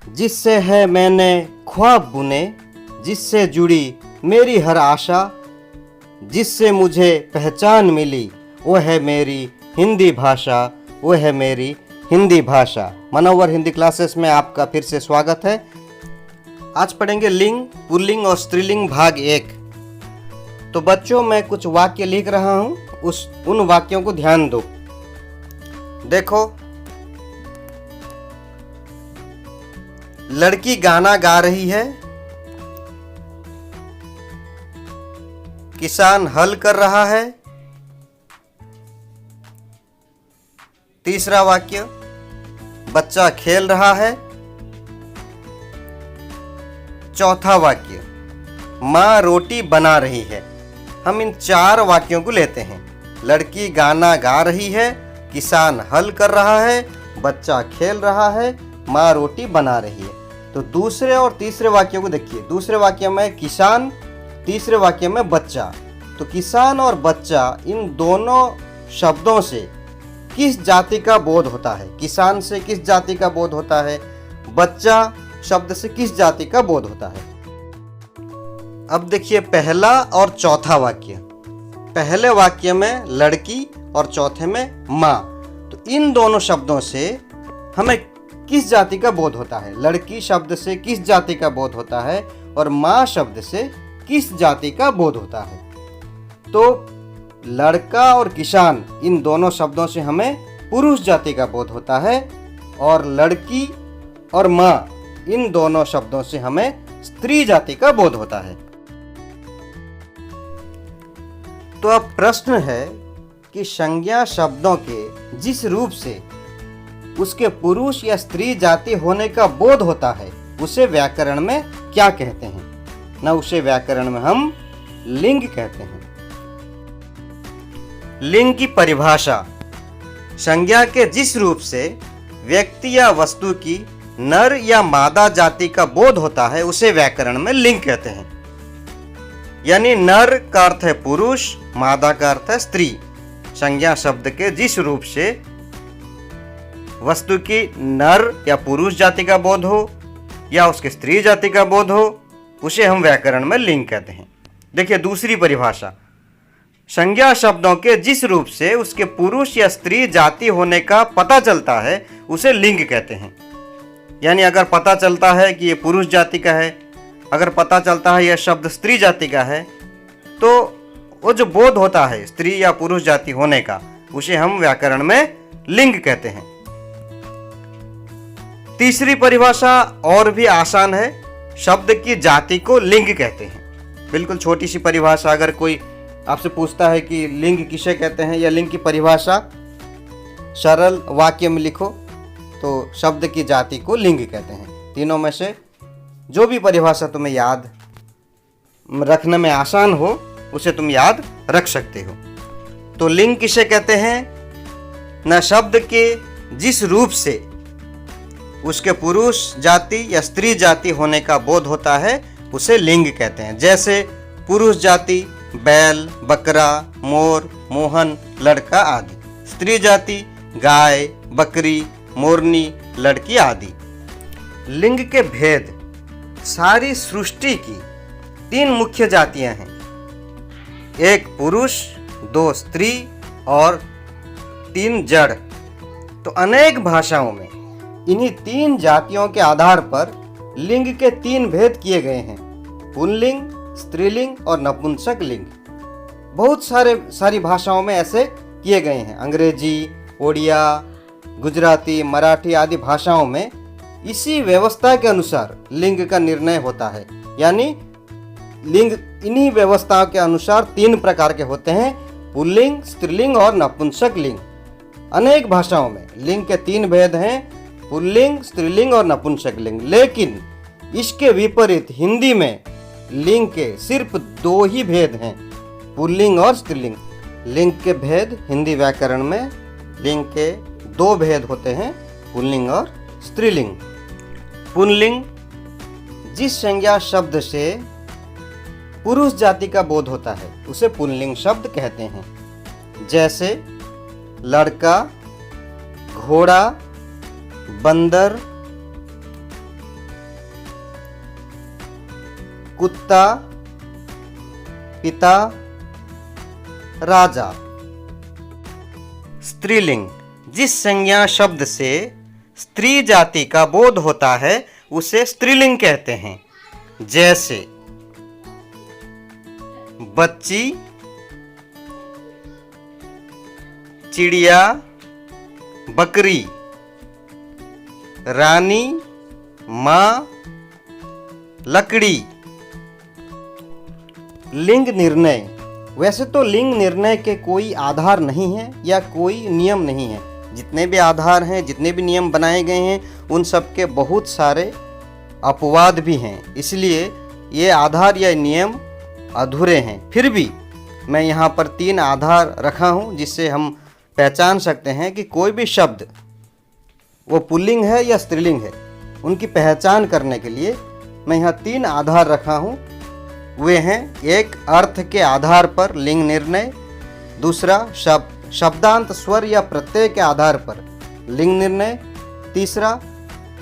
जिससे है मैंने ख्वाब बुने, जिससे जुड़ी मेरी हर आशा, जिससे मुझे पहचान मिली, वो है मेरी हिंदी भाषा, वो है मेरी हिंदी भाषा। मनोवर हिंदी क्लासेस में आपका फिर से स्वागत है। आज पढ़ेंगे लिंग, पुल्लिंग और स्त्रीलिंग भाग 1। तो बच्चों, मैं कुछ वाक्य लिख रहा हूँ, उन वाक्यों को ध्यान दो। देखो, लड़की गाना गा रही है, किसान हल कर रहा है। तीसरा वाक्य, बच्चा खेल रहा है। चौथा वाक्य, माँ रोटी बना रही है। हम इन 4 वाक्यों को लेते हैं। लड़की गाना गा रही है, किसान हल कर रहा है, बच्चा खेल रहा है, माँ रोटी बना रही है। तो दूसरे और तीसरे वाक्यों को देखिए। दूसरे वाक्य में किसान, तीसरे वाक्य में बच्चा। तो किसान और बच्चा, इन दोनों शब्दों से किस जाति का बोध होता है? किसान से किस जाति का बोध होता है? बच्चा शब्द से किस जाति का बोध होता है? अब देखिए पहला और चौथा वाक्य। पहले वाक्य में लड़की और चौथे में माँ। तो इन दोनों शब्दों से हमें किस जाति का बोध होता है? लड़की शब्द से किस जाति का बोध होता है और माँ शब्द से किस जाति का बोध होता है? तो लड़का और किसान, इन दोनों शब्दों से हमें पुरुष जाति का बोध होता है और लड़की और माँ, इन दोनों शब्दों से हमें स्त्री जाति का बोध होता है। तो अब प्रश्न है कि संज्ञा शब्दों के जिस रूप से उसके पुरुष या स्त्री जाति होने का बोध होता है, उसे व्याकरण में क्या कहते हैं? ना उसे व्याकरण में हम लिंग कहते हैं। लिंग की परिभाषा, संज्ञा के जिस रूप से व्यक्ति या वस्तु की नर या मादा जाति का बोध होता है, उसे व्याकरण में लिंग कहते हैं। यानी नर का अर्थ है पुरुष, मादा का अर्थ है स्त्री। संज्ञा शब्द के जिस रूप से वस्तु की नर या पुरुष जाति का बोध हो या उसके स्त्री जाति का बोध हो, उसे हम व्याकरण में लिंग कहते हैं। देखिए दूसरी परिभाषा, संज्ञा शब्दों के जिस रूप से उसके पुरुष या स्त्री जाति होने का पता चलता है, उसे लिंग कहते हैं। यानी अगर पता चलता है कि ये पुरुष जाति का है, अगर पता चलता है यह शब्द स्त्री जाति का है, तो वो जो बोध होता है स्त्री या पुरुष जाति होने का, उसे हम व्याकरण में लिंग कहते हैं। तीसरी परिभाषा और भी आसान है, शब्द की जाति को लिंग कहते हैं। बिल्कुल छोटी सी परिभाषा। अगर कोई आपसे पूछता है कि लिंग किसे कहते हैं या लिंग की परिभाषा सरल वाक्य में लिखो, तो शब्द की जाति को लिंग कहते हैं। तीनों में से जो भी परिभाषा तुम्हें याद रखने में आसान हो, उसे तुम याद रख सकते हो। तो लिंग किसे कहते हैं? न शब्द के जिस रूप से उसके पुरुष जाति या स्त्री जाति होने का बोध होता है, उसे लिंग कहते हैं। जैसे पुरुष जाति बैल, बकरा, मोर, मोहन, लड़का आदि। स्त्री जाति गाय, बकरी, मोरनी, लड़की आदि। लिंग के भेद, सारी सृष्टि की 3 मुख्य जातियां हैं। 1 पुरुष, 2 स्त्री और 3 जड़। तो अनेक भाषाओं में इन्हीं 3 जातियों के आधार पर लिंग के 3 भेद किए गए हैं: पुल्लिंग, स्त्रीलिंग और नपुंसक लिंग। बहुत सारी भाषाओं में ऐसे किए गए हैं। अंग्रेजी, ओडिया, गुजराती, मराठी आदि भाषाओं में इसी व्यवस्था के अनुसार लिंग का निर्णय होता है। यानी लिंग इन्हीं व्यवस्थाओं के अनुसार 3 प्रकार के होते हैं: पुल्लिंग, स्त्रीलिंग और नपुंसक लिंग। अनेक भाषाओं में लिंग के 3 भेद हैं: पुल्लिंग, स्त्रीलिंग और नपुंसक लिंग। लेकिन इसके विपरीत हिंदी में लिंग के सिर्फ 2 ही भेद हैं, पुल्लिंग और स्त्रीलिंग। लिंग के भेद हिंदी व्याकरण में लिंग के 2 भेद होते हैं, पुल्लिंग और स्त्रीलिंग। पुल्लिंग जिस संज्ञा शब्द से पुरुष जाति का बोध होता है, उसे पुल्लिंग शब्द कहते हैं। जैसे लड़का, घोड़ा, बंदर, कुत्ता, पिता, राजा। स्त्रीलिंग, जिस संज्ञा शब्द से स्त्री जाति का बोध होता है उसे स्त्रीलिंग कहते हैं। जैसे बच्ची, चिड़िया, बकरी, रानी, माँ, लकड़ी। लिंग निर्णय, वैसे तो लिंग निर्णय के कोई आधार नहीं है या कोई नियम नहीं है। जितने भी आधार हैं, जितने भी नियम बनाए गए हैं, उन सब के बहुत सारे अपवाद भी हैं, इसलिए ये आधार या नियम अधूरे हैं। फिर भी मैं यहाँ पर 3 आधार रखा हूँ जिससे हम पहचान सकते हैं कि कोई भी शब्द वो पुल्लिंग है या स्त्रीलिंग है। उनकी पहचान करने के लिए मैं यहाँ 3 आधार रखा हूँ। वे हैं, एक अर्थ के आधार पर लिंग निर्णय, दूसरा शब्दांत स्वर या प्रत्यय के आधार पर लिंग निर्णय, तीसरा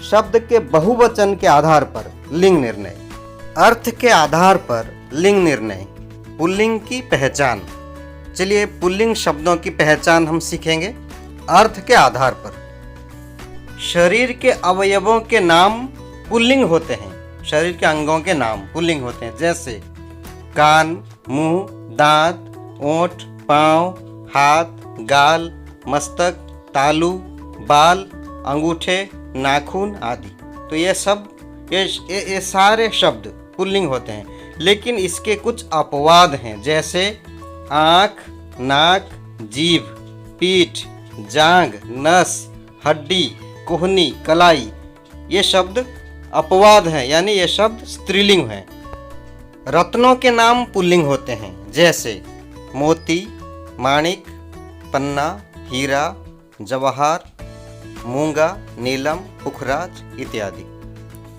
शब्द के बहुवचन के आधार पर लिंग निर्णय। अर्थ के आधार पर लिंग निर्णय, पुल्लिंग की पहचान। चलिए पुल्लिंग शब्दों की पहचान हम सीखेंगे। अर्थ के आधार पर शरीर के अवयवों के नाम पुल्लिंग होते हैं। शरीर के अंगों के नाम पुल्लिंग होते हैं, जैसे कान, मुंह, दांत, ओंठ, पांव, हाथ, गाल, मस्तक, तालू, बाल, अंगूठे, नाखून आदि। तो ये सारे शब्द पुल्लिंग होते हैं। लेकिन इसके कुछ अपवाद हैं, जैसे आँख, नाक, जीभ, पीठ, जांघ, नस, हड्डी, कोहनी, कलाई। ये शब्द अपवाद हैं, यानी ये शब्द स्त्रीलिंग हैं। रत्नों के नाम पुल्लिंग होते हैं, जैसे मोती, माणिक, पन्ना, हीरा, जवाहर, मूंगा, नीलम, पुखराज इत्यादि।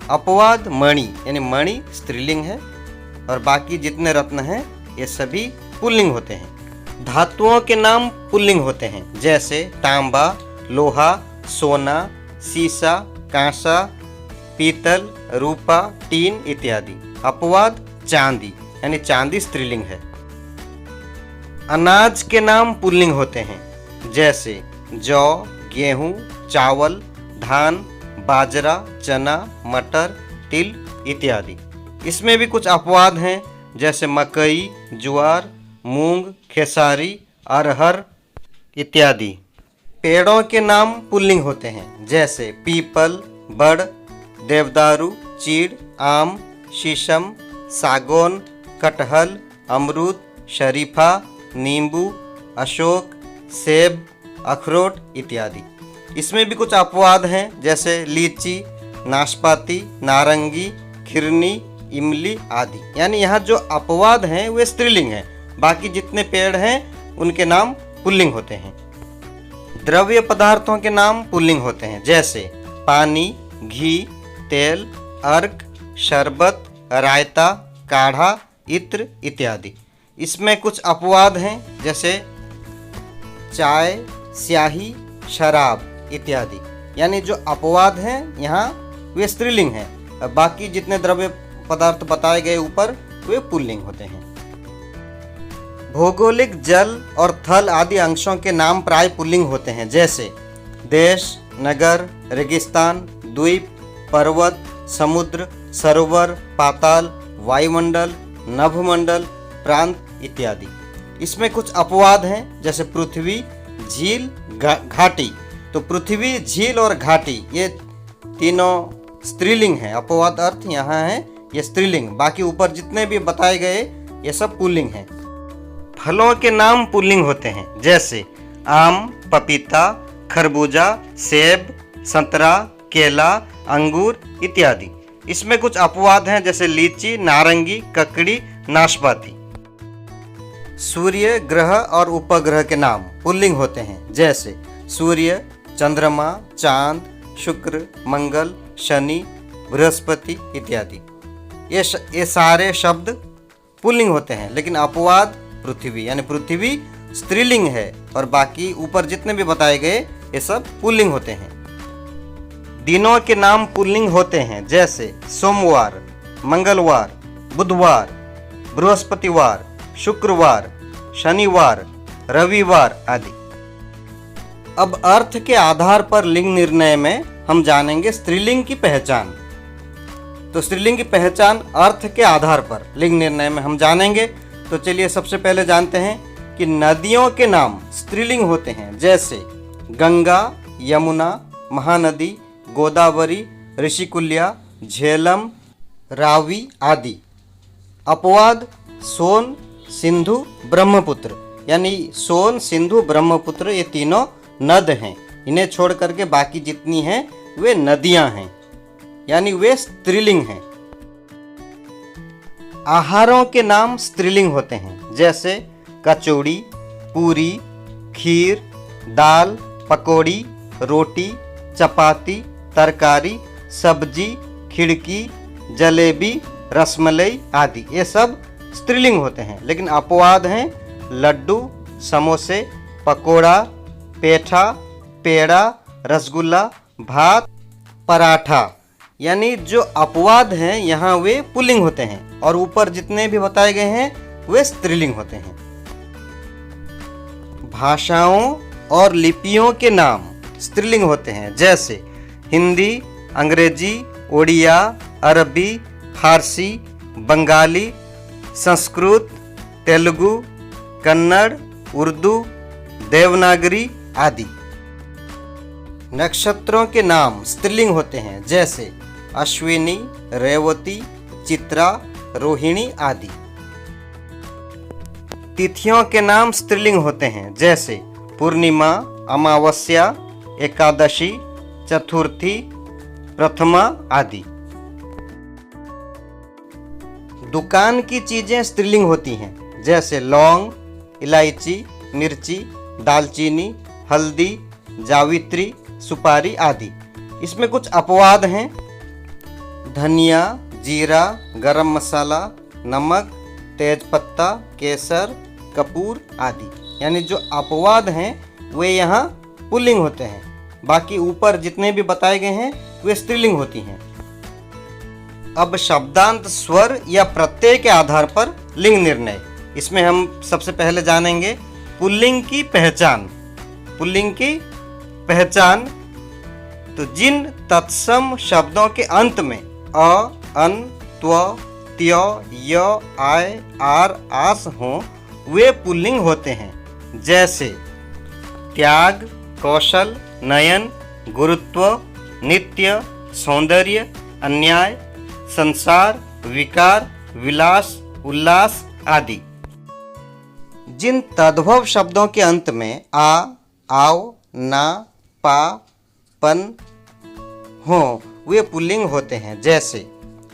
अपवाद मणि, यानी मणि स्त्रीलिंग है और बाकी जितने रत्न हैं ये सभी पुल्लिंग होते हैं। धातुओं के नाम पुल्लिंग होते हैं, जैसे तांबा, लोहा, सोना, सीसा, कांसा, पीतल, रूपा, टीन इत्यादि। अपवाद चांदी, यानी चांदी स्त्रीलिंग है। अनाज के नाम पुल्लिंग होते हैं, जैसे जौ, गेहूं, चावल, धान, बाजरा, चना, मटर, तिल इत्यादि। इसमें भी कुछ अपवाद हैं, जैसे मकई, ज्वार, मूंग, खेसारी, अरहर इत्यादि। पेड़ों के नाम पुल्लिंग होते हैं, जैसे पीपल, बड़, देवदारू, चीड़, आम, शीशम, सागौन, कटहल, अमरूद, शरीफा, नींबू, अशोक, सेब, अखरोट इत्यादि। इसमें भी कुछ अपवाद हैं, जैसे लीची, नाशपाती, नारंगी, खिरनी, इमली आदि। यानी यहाँ जो अपवाद हैं वे स्त्रीलिंग हैं, बाकी जितने पेड़ हैं उनके नाम पुल्लिंग होते हैं। द्रव्य पदार्थों के नाम पुल्लिंग होते हैं, जैसे पानी, घी, तेल, अर्क, शरबत, रायता, काढ़ा, इत्र इत्यादि। इसमें कुछ अपवाद हैं, जैसे चाय, स्याही, शराब इत्यादि। यानी जो अपवाद हैं यहाँ वे स्त्रीलिंग हैं, बाकी जितने द्रव्य पदार्थ बताए गए ऊपर वे पुल्लिंग होते हैं। भौगोलिक जल और थल आदि अंशों के नाम प्राय पुल्लिंग होते हैं, जैसे देश, नगर, रेगिस्तान, द्वीप, पर्वत, समुद्र, सरोवर, पाताल, वायुमंडल, नभमंडल, प्रांत इत्यादि। इसमें कुछ अपवाद हैं, जैसे पृथ्वी, झील, घाटी। तो पृथ्वी, झील और घाटी ये तीनों स्त्रीलिंग हैं। अपवाद अर्थ यहाँ है ये स्त्रीलिंग, बाकी ऊपर जितने भी बताए गए ये सब पुल्लिंग हैं। फलों के नाम पुल्लिंग होते हैं, जैसे आम, पपीता, खरबूजा, सेब, संतरा, केला, अंगूर इत्यादि। इसमें कुछ अपवाद हैं, जैसे लीची, नारंगी, ककड़ी, नाशपाती। सूर्य, ग्रह और उपग्रह के नाम पुल्लिंग होते हैं, जैसे सूर्य, चंद्रमा, चांद, शुक्र, मंगल, शनि, बृहस्पति इत्यादि। ये सारे शब्द पुल्लिंग होते हैं, लेकिन अपवाद पृथ्वी, यानी पृथ्वी स्त्रीलिंग है और बाकी ऊपर जितने भी बताए गए ये सब पुल्लिंग होते हैं। दिनों के नाम पुल्लिंग होते हैं, जैसे सोमवार, मंगलवार, बुधवार, बृहस्पतिवार, शुक्रवार, शनिवार, रविवार आदि। अब अर्थ के आधार पर लिंग निर्णय में हम जानेंगे स्त्रीलिंग की पहचान। तो स्त्रीलिंग की पहचान अर्थ के आधार पर लिंग निर्णय में हम जानेंगे। तो चलिए सबसे पहले जानते हैं कि नदियों के नाम स्त्रीलिंग होते हैं, जैसे गंगा, यमुना, महानदी, गोदावरी, ऋषिकुल्या, झेलम, रावी आदि। अपवाद सोन, सिंधु, ब्रह्मपुत्र, यानी सोन, सिंधु, ब्रह्मपुत्र ये तीनों नद हैं। इन्हें छोड़ करके बाकी जितनी हैं वे नदियां हैं, यानी वे स्त्रीलिंग हैं। आहारों के नाम स्त्रीलिंग होते हैं, जैसे कचौड़ी, पूरी, खीर, दाल, पकौड़ी, रोटी, चपाती, तरकारी, सब्जी, खिड़की, जलेबी, रसमलाई आदि। ये सब स्त्रीलिंग होते हैं। लेकिन अपवाद हैं लड्डू, समोसे, पकोड़ा, पेठा, पेड़ा, रसगुल्ला, भात, पराठा, यानी जो अपवाद हैं यहाँ वे पुल्लिंग होते हैं और ऊपर जितने भी बताए गए हैं वे स्त्रीलिंग होते हैं। भाषाओं और लिपियों के नाम स्त्रीलिंग होते हैं, जैसे हिंदी, अंग्रेजी, ओडिया, अरबी, फारसी, बंगाली, संस्कृत, तेलुगु, कन्नड़, उर्दू, देवनागरी आदि। नक्षत्रों के नाम स्त्रीलिंग होते हैं, जैसे अश्विनी, रेवती, चित्रा, रोहिणी आदि। तिथियों के नाम स्त्रीलिंग होते हैं, जैसे पूर्णिमा, अमावस्या, एकादशी, चतुर्थी, प्रथमा आदि। दुकान की चीजें स्त्रीलिंग होती हैं, जैसे लौंग, इलायची, मिर्ची, दालचीनी, हल्दी, जावित्री, सुपारी आदि। इसमें कुछ अपवाद हैं धनिया, जीरा, गरम मसाला, नमक, तेजपत्ता, केसर, कपूर आदि। यानी जो अपवाद हैं वे यहाँ पुल्लिंग होते हैं, बाकी ऊपर जितने भी बताए गए हैं वे स्त्रीलिंग होती हैं। अब शब्दांत स्वर या प्रत्यय के आधार पर लिंग निर्णय। इसमें हम सबसे पहले जानेंगे पुल्लिंग की पहचान। पुल्लिंग की पहचान, तो जिन तत्सम शब्दों के अंत में अ, अन, त्व, त्य, य, आय, आर, आस हों वे पुल्लिंग होते हैं, जैसे त्याग, कौशल, नयन, गुरुत्व, नित्य, सौंदर्य, अन्याय, संसार, विकार, विलास, उल्लास आदि। जिन तद्भव शब्दों के अंत में आ, आओ, ना, पा, पन हों वे पुल्लिंग होते हैं, जैसे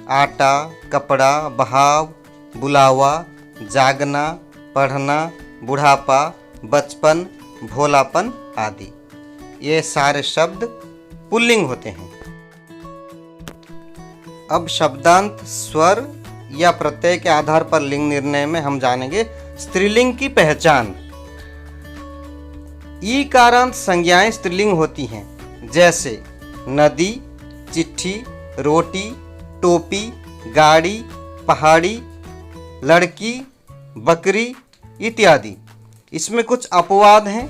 आटा, कपड़ा, बहाव, बुलावा, जागना, पढ़ना, बुढ़ापा, बचपन, भोलापन आदि। ये सारे शब्द पुल्लिंग होते हैं। अब शब्दांत स्वर या प्रत्यय के आधार पर लिंग निर्णय में हम जानेंगे स्त्रीलिंग की पहचान। ई कारांत संज्ञाएं स्त्रीलिंग होती हैं, जैसे नदी, चिट्ठी, रोटी, टोपी, गाड़ी, पहाड़ी, लड़की, बकरी इत्यादि। इसमें कुछ अपवाद हैं,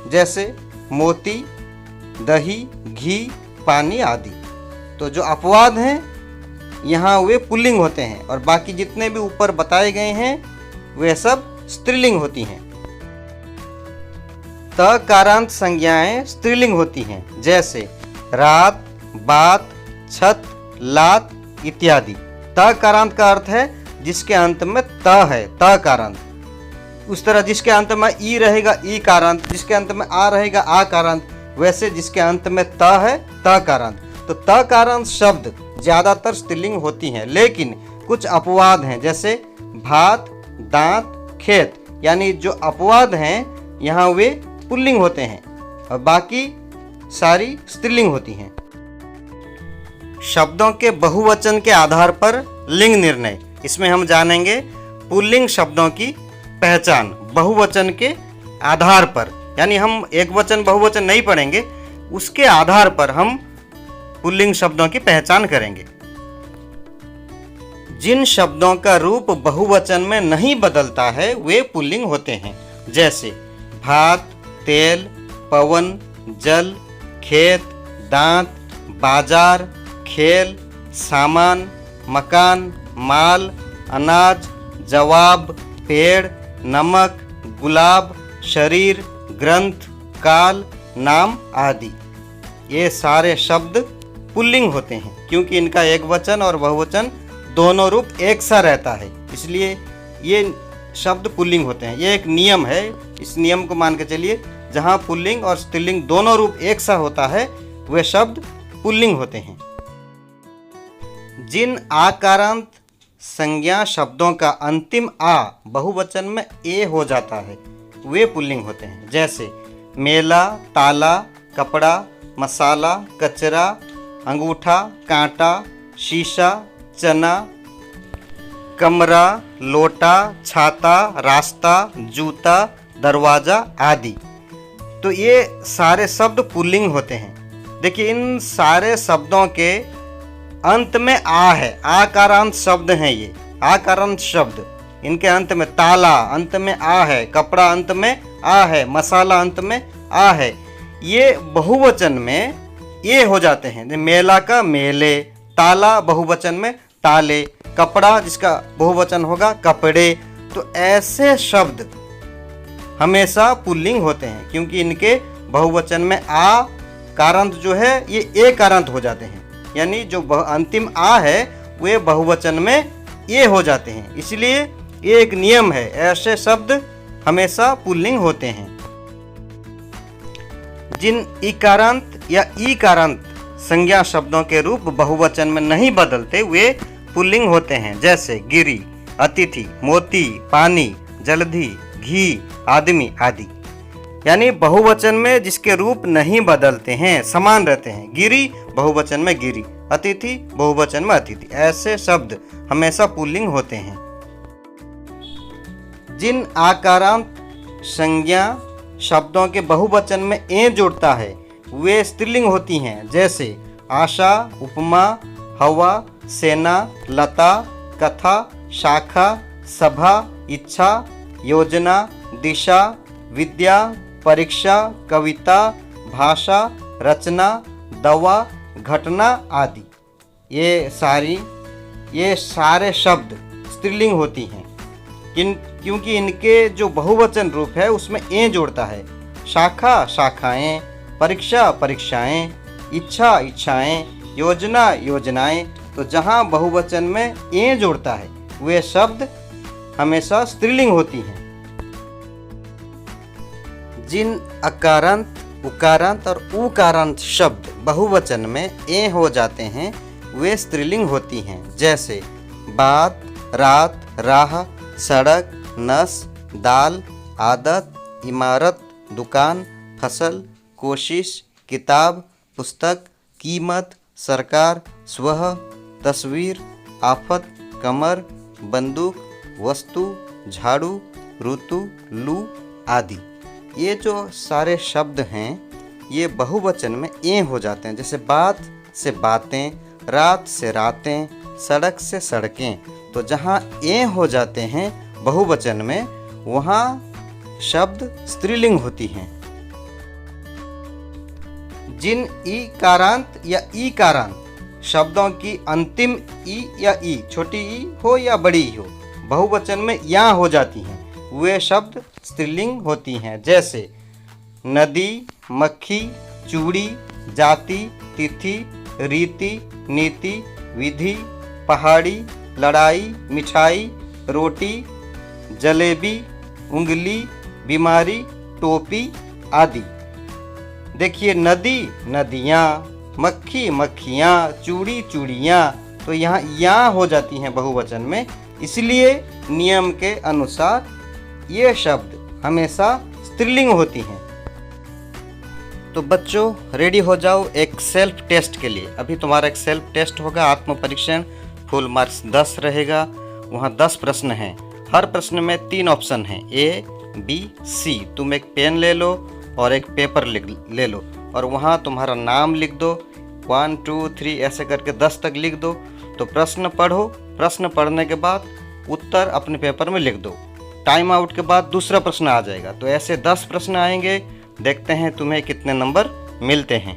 जैसे मोती, दही, घी, पानी आदि। तो जो अपवाद हैं यहाँ वे पुल्लिंग होते हैं और बाकी जितने भी ऊपर बताए गए हैं वे सब स्त्रीलिंग होती हैं। तकारांत संज्ञाएं स्त्रीलिंग होती हैं, जैसे रात, बात, छत, लात इत्यादि। तकारांत का अर्थ है जिसके अंत में त है, तकारांत। उस तरह जिसके अंत में ई रहेगा ई कारांत, जिसके अंत में आ रहेगा आ कारांत, वैसे जिसके अंत में त है तकारांत। तो तकारांत शब्द ज्यादातर स्त्रीलिंग होती हैं, लेकिन कुछ अपवाद हैं, जैसे भात, दांत, खेत। यानी जो अपवाद हैं यहाँ वे पुल्लिंग होते हैं और बाकी सारी स्त्रीलिंग होती हैं। शब्दों के बहुवचन के आधार पर लिंग निर्णय। इसमें हम जानेंगे पुल्लिंग शब्दों की पहचान बहुवचन के आधार पर। यानी हम एक वचन बहुवचन नहीं पढ़ेंगे, उसके आधार पर हम पुल्लिंग शब्दों की पहचान करेंगे। जिन शब्दों का रूप बहुवचन में नहीं बदलता है वे पुल्लिंग होते हैं, जैसे भात, तेल, पवन, जल, खेत, दांत, बाजार, खेल, सामान, मकान, माल, अनाज, जवाब, पेड़, नमक, गुलाब, शरीर, ग्रंथ, काल, नाम आदि। ये सारे शब्द पुल्लिंग होते हैं क्योंकि इनका एक वचन और बहुवचन दोनों रूप एक सा रहता है, इसलिए ये शब्द पुल्लिंग होते हैं। ये एक नियम है, इस नियम को मान के चलिए, जहाँ पुल्लिंग और स्त्रीलिंग दोनों रूप एक सा होता है वे शब्द पुल्लिंग होते हैं। जिन आकारांत संज्ञा शब्दों का अंतिम आ बहुवचन में ए हो जाता है वे पुल्लिंग होते हैं, जैसे मेला, ताला, कपड़ा, मसाला, कचरा, अंगूठा, कांटा, शीशा, चना, कमरा, लोटा, छाता, रास्ता, जूता, दरवाज़ा आदि। तो ये सारे शब्द पुल्लिंग होते हैं। देखिए इन सारे शब्दों के अंत में आ है, आकारांत शब्द हैं ये, आकारांत शब्द। इनके अंत में ताला अंत में आ है, कपड़ा अंत में आ है, मसाला अंत में आ है। ये बहुवचन में ये हो जाते हैं। मेला का मेले, ताला बहुवचन में ताले, कपड़ा जिसका बहुवचन होगा कपड़े। तो ऐसे शब्द हमेशा पुल्लिंग होते हैं क्योंकि इनके बहुवचन में आ कारांत जो है ये ए कारांत हो जाते हैं, यानी जो अंतिम आ है वे बहुवचन में ए हो जाते हैं। इसलिए ये एक नियम है, ऐसे शब्द हमेशा पुल्लिंग होते हैं। जिन इकारांत या ईकारांत संज्ञा शब्दों के रूप बहुवचन में नहीं बदलते वे पुल्लिंग होते हैं, जैसे गिरी, अतिथि, मोती, पानी, जलधि, घी, आदमी आदि। यानी बहुवचन में जिसके रूप नहीं बदलते हैं, समान रहते हैं। गिरी बहुवचन में गिरी, अतिथि बहुवचन में अतिथि, ऐसे शब्द हमेशा पुल्लिंग होते हैं। जिन आकारांत संज्ञा शब्दों के बहुवचन में ए जुड़ता है वे स्त्रीलिंग होती हैं, जैसे आशा, उपमा, हवा, सेना, लता, कथा, शाखा, सभा, इच्छा, योजना, दिशा, विद्या, परीक्षा, कविता, भाषा, रचना, दवा, घटना आदि। ये सारे शब्द स्त्रीलिंग होती हैं क्योंकि इनके जो बहुवचन रूप है उसमें ए जोड़ता है। शाखा शाखाएं, परीक्षा परीक्षाएं, इच्छा इच्छाएं, योजना योजनाएं। तो जहाँ बहुवचन में ए जोड़ता है वे शब्द हमेशा स्त्रीलिंग होती हैं। जिन अकारांत, उकारांत और उकारांत शब्द बहुवचन में ए हो जाते हैं वे स्त्रीलिंग होती हैं, जैसे बात, रात, राह, सड़क, नस, दाल, आदत, इमारत, दुकान, फसल, कोशिश, किताब, पुस्तक, कीमत, सरकार, स्वह, तस्वीर, आफत, कमर, बंदूक, वस्तु, झाड़ू, ऋतु, लू आदि। ये जो सारे शब्द हैं ये बहुवचन में ए हो जाते हैं, जैसे बात से बातें, रात से रातें, सड़क से सड़कें। तो जहाँ ए हो जाते हैं बहुवचन में वहाँ शब्द स्त्रीलिंग होती हैं। जिन ईकारांत या ईकारांत शब्दों की अंतिम ई या ई, छोटी ई हो या बड़ी ई हो, बहुवचन में या हो जाती हैं वे शब्द स्त्रीलिंग होती हैं, जैसे नदी, मक्खी, चूड़ी, जाति, तिथि, रीति, नीति, विधि, पहाड़ी, लड़ाई, मिठाई, रोटी, जलेबी, उंगली, बीमारी, टोपी आदि। देखिए नदी नदियाँ, मक्खी मक्खियाँ, चूड़ी चूड़ियाँ। तो यहाँ या हो जाती हैं बहुवचन में, इसलिए नियम के अनुसार ये शब्द हमेशा स्त्रीलिंग होती हैं। तो बच्चों रेडी हो जाओ एक सेल्फ टेस्ट के लिए। अभी तुम्हारा एक सेल्फ टेस्ट होगा, आत्म परीक्षण, फुल मार्क्स 10 रहेगा। वहाँ 10 प्रश्न हैं, हर प्रश्न में 3 ऑप्शन हैं, ए, बी, सी। तुम एक पेन ले लो और एक पेपर ले लो और वहाँ तुम्हारा नाम लिख दो, 1 2 3 ऐसे करके 10 तक लिख दो। तो प्रश्न पढ़ो, प्रश्न पढ़ने के बाद उत्तर अपने पेपर में लिख दो। टाइम आउट के बाद दूसरा प्रश्न आ जाएगा। तो ऐसे 10 प्रश्न आएंगे, देखते हैं तुम्हें कितने नंबर मिलते हैं।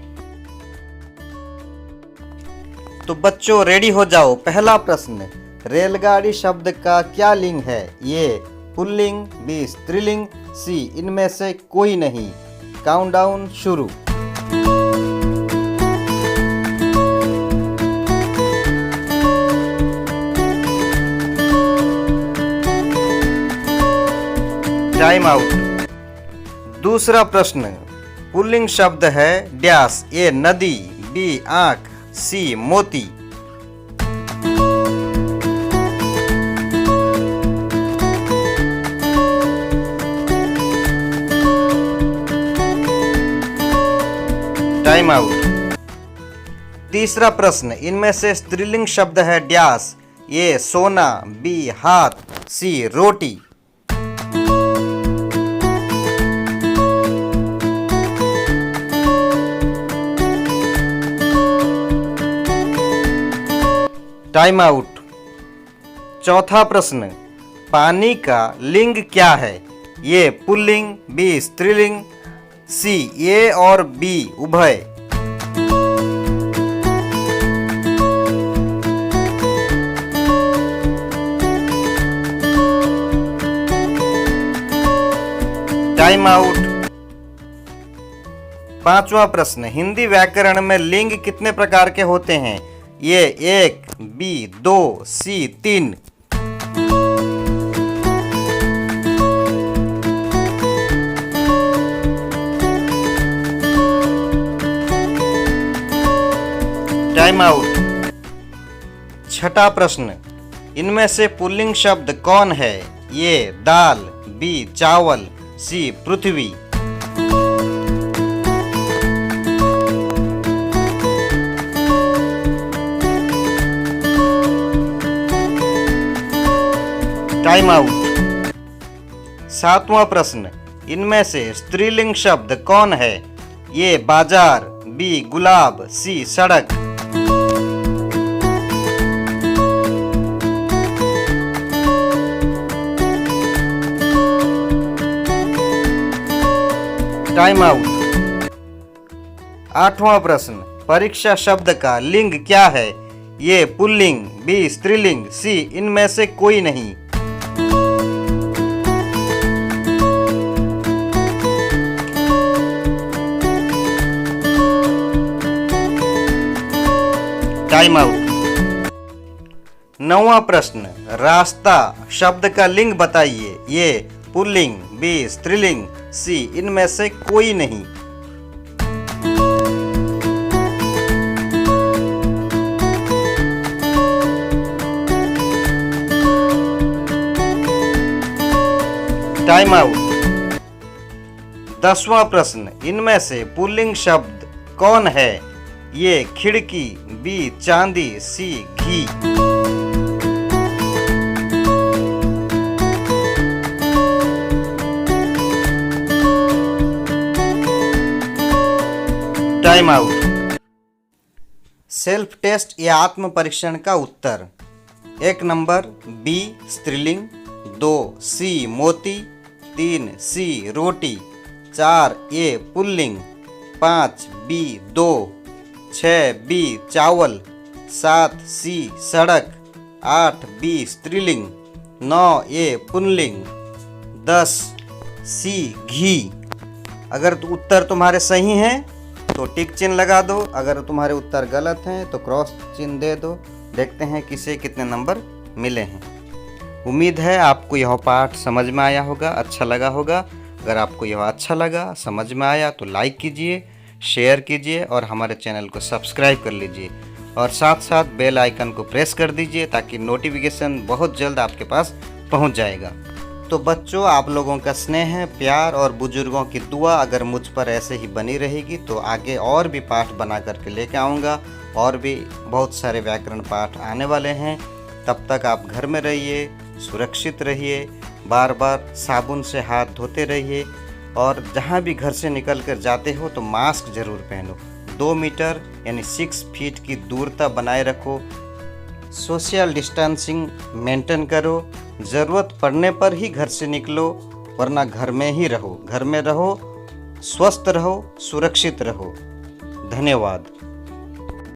तो बच्चों रेडी हो जाओ। पहला प्रश्न, रेलगाड़ी शब्द का क्या लिंग है? ए पुल्लिंग, बी स्त्रीलिंग, सी इनमें से कोई नहीं। काउंटडाउन शुरू। Time out. दूसरा प्रश्न, पुल्लिंग शब्द है डैश। ए नदी, बी आंख, सी मोती। Time out. तीसरा प्रश्न, इनमें से स्त्रीलिंग शब्द है डैश। ए सोना, बी हाथ, सी रोटी। Time out. चौथा प्रश्न, पानी का लिंग क्या है? ए पुल्लिंग, बी स्त्रीलिंग, सी ए और बी उभय। Time out. पांचवा प्रश्न, हिंदी व्याकरण में लिंग कितने प्रकार के होते हैं? ए 1, बी 2, सी 3। Time out. छठा प्रश्न, इनमें से पुल्लिंग शब्द कौन है? ए दाल, बी चावल, सी पृथ्वी। Time out. सातवां प्रश्न, इनमें से स्त्रीलिंग शब्द कौन है? ए बाजार, बी गुलाब, सी सड़क। Time out. आठवां प्रश्न, परीक्षा शब्द का लिंग क्या है? ए पुल्लिंग, बी स्त्रीलिंग, सी इनमें से कोई नहीं। Time out. नौवां प्रश्न, रास्ता शब्द का लिंग बताइए। ए पुल्लिंग, बी स्त्रीलिंग, सी इनमें से कोई नहीं। Time out. 10वां प्रश्न, इनमें से पुल्लिंग शब्द कौन है? ये खिड़की, बी चांदी, सी घी। Time out. सेल्फ टेस्ट या आत्म परीक्षण का उत्तर। 1 नंबर बी स्त्रीलिंग, 2 सी मोती, 3 सी रोटी, 4 ए पुल्लिंग, 5 बी 2, 6 बी चावल, 7 सी सड़क, 8 बी स्त्रीलिंग, 9 ए पुल्लिंग, 10 सी घी। अगर तो उत्तर तुम्हारे सही हैं तो टिक चिन्ह लगा दो, अगर तुम्हारे उत्तर गलत हैं तो क्रॉस चिन्ह दे दो। देखते हैं किसे कितने नंबर मिले हैं। उम्मीद है आपको यह पाठ समझ में आया होगा, अच्छा लगा होगा। अगर आपको यह अच्छा लगा, समझ में आया तो लाइक कीजिए, शेयर कीजिए और हमारे चैनल को सब्सक्राइब कर लीजिए और साथ साथ बेल आइकन को प्रेस कर दीजिए ताकि नोटिफिकेशन बहुत जल्द आपके पास पहुंच जाएगा। तो बच्चों, आप लोगों का स्नेह, प्यार और बुजुर्गों की दुआ अगर मुझ पर ऐसे ही बनी रहेगी तो आगे और भी पाठ बना करके लेके आऊँगा और भी बहुत सारे व्याकरण पाठ आने वाले हैं। तब तक आप घर में रहिए, सुरक्षित रहिए, बार बार साबुन से हाथ धोते रहिए और जहाँ भी घर से निकल कर जाते हो तो मास्क ज़रूर पहनो। 2 मीटर यानी 6 फीट की दूरता बनाए रखो। सोशल डिस्टेंसिंग मेंटेन करो, ज़रूरत पड़ने पर ही घर से निकलो, वरना घर में ही रहो। घर में रहो, स्वस्थ रहो, सुरक्षित रहो। धन्यवाद।